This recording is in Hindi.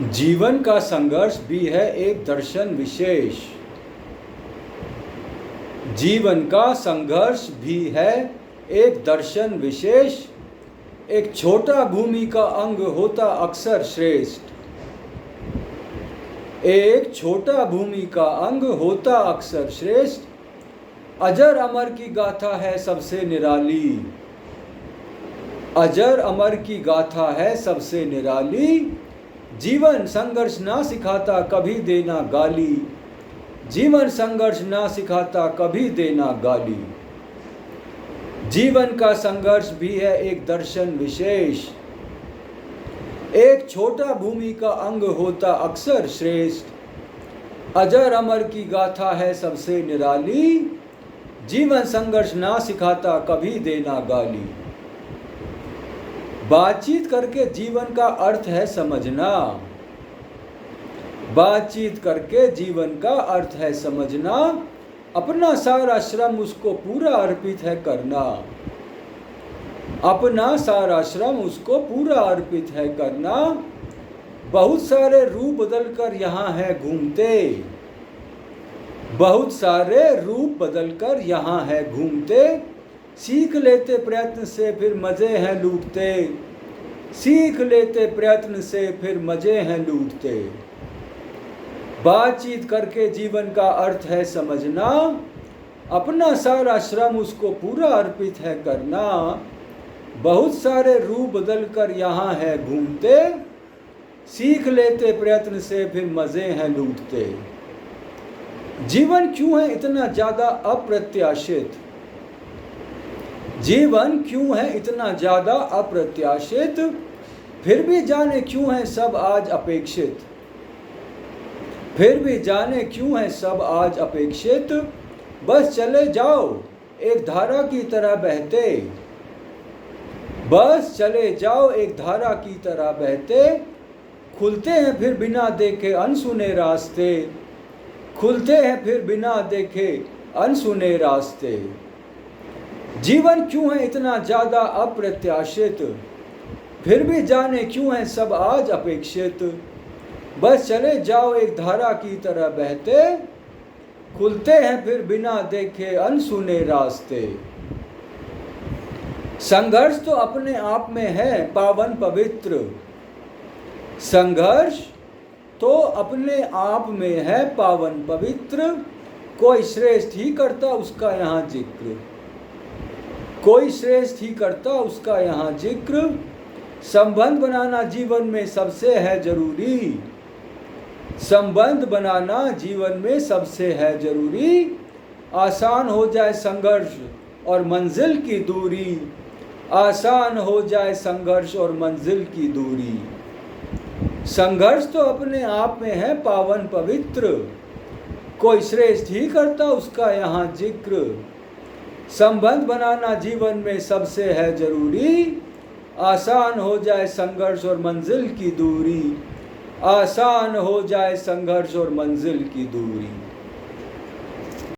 जीवन का संघर्ष भी है एक दर्शन विशेष। जीवन का संघर्ष भी है एक दर्शन विशेष। एक छोटा भूमि का अंग होता अक्सर श्रेष्ठ। एक छोटा भूमि का अंग होता अक्सर श्रेष्ठ। अजर अमर की गाथा है सबसे निराली। अजर अमर की गाथा है सबसे निराली। जीवन संघर्ष ना सिखाता कभी देना गाली। जीवन संघर्ष ना सिखाता कभी देना गाली। जीवन का संघर्ष भी है एक दर्शन विशेष। एक छोटा भूमि का अंग होता अक्सर श्रेष्ठ। अजर अमर की गाथा है सबसे निराली। जीवन संघर्ष ना सिखाता कभी देना गाली। बातचीत करके जीवन का अर्थ है समझना। बातचीत करके जीवन का अर्थ है समझना। अपना सारा श्रम उसको पूरा अर्पित है करना। अपना सारा श्रम उसको पूरा अर्पित है करना। बहुत सारे रूप बदलकर यहाँ है घूमते। बहुत सारे रूप बदलकर यहाँ है घूमते। सीख लेते प्रयत्न से फिर मजे हैं लूटते। सीख लेते प्रयत्न से फिर मजे हैं लूटते। बातचीत करके जीवन का अर्थ है समझना। अपना सारा श्रम उसको पूरा अर्पित है करना। बहुत सारे रूप बदलकर यहाँ है घूमते। सीख लेते प्रयत्न से फिर मजे हैं लूटते। जीवन क्यों है इतना ज्यादा अप्रत्याशित? जीवन क्यों है इतना ज्यादा अप्रत्याशित? फिर भी जाने क्यों है सब आज अपेक्षित। फिर भी जाने क्यों है सब आज अपेक्षित। बस चले जाओ एक धारा की तरह बहते। बस चले जाओ एक धारा की तरह बहते। खुलते हैं फिर बिना देखे अनसुने रास्ते। खुलते हैं फिर बिना देखे अनसुने रास्ते। जीवन क्यों है इतना ज्यादा अप्रत्याशित? फिर भी जाने क्यों है सब आज अपेक्षित। बस चले जाओ एक धारा की तरह बहते। खुलते हैं फिर बिना देखे अनसुने रास्ते। संघर्ष तो अपने आप में है पावन पवित्र। संघर्ष तो अपने आप में है पावन पवित्र। कोई श्रेष्ठ ही करता उसका यहाँ जिक्र। कोई श्रेष्ठ ही करता उसका यहाँ जिक्र। संबंध बनाना जीवन में सबसे है जरूरी। संबंध बनाना जीवन में सबसे है जरूरी। आसान हो जाए संघर्ष और मंजिल की दूरी। आसान हो जाए संघर्ष और मंजिल की दूरी। संघर्ष तो अपने आप में है पावन पवित्र। कोई श्रेष्ठ ही करता उसका यहाँ जिक्र। संबंध बनाना जीवन में सबसे है जरूरी। आसान हो जाए संघर्ष और मंजिल की दूरी। आसान हो जाए संघर्ष और मंजिल की दूरी।